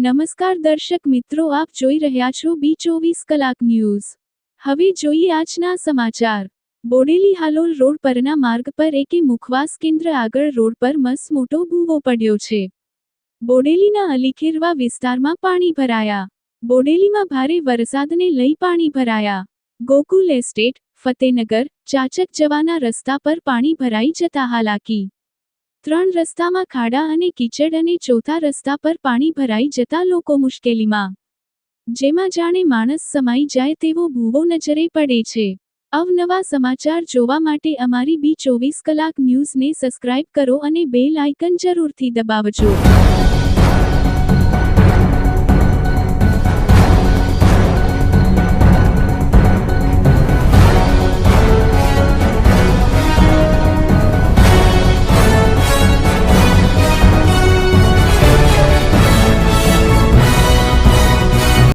નમસ્કાર દર્શક મિત્રો, આપ જોઈ રહ્યા છો B24 કલાક ન્યૂઝ। હવે જોઈએ આજના સમાચાર। બોડેલી હાલોલ રોડ પરના માર્ગ પર એકે મુખવાસ કેન્દ્ર આગળ રોડ પર મસમોટો ભૂવો પડ્યો છે। બોડેલીના અલીખેરવા વિસ્તારમાં પાણી ભરાયા। બોડેલીમાં ભારે વરસાદને લઈ પાણી ભરાયા। ગોકુલ એસ્ટેટ, ફતેનગર, ચાચક જવાના રસ્તા પર પાણી ભરાઈ જતા હાલાકી। 3 રસ્તામાં ખાડા અને કીચડ અને ચોથા રસ્તા પર પાણી ભરાઈ જતા લોકો મુશ્કેલીમાં, જેમાં જાણે માણસ સમાઈ જાય તેવો ભૂવો નજરે પડે છે। અવનવા સમાચાર જોવા માટે અમારી B24 કલાક ન્યૂઝને સબસ્ક્રાઇબ કરો અને બેલ આઇકન જરૂરથી દબાવજો।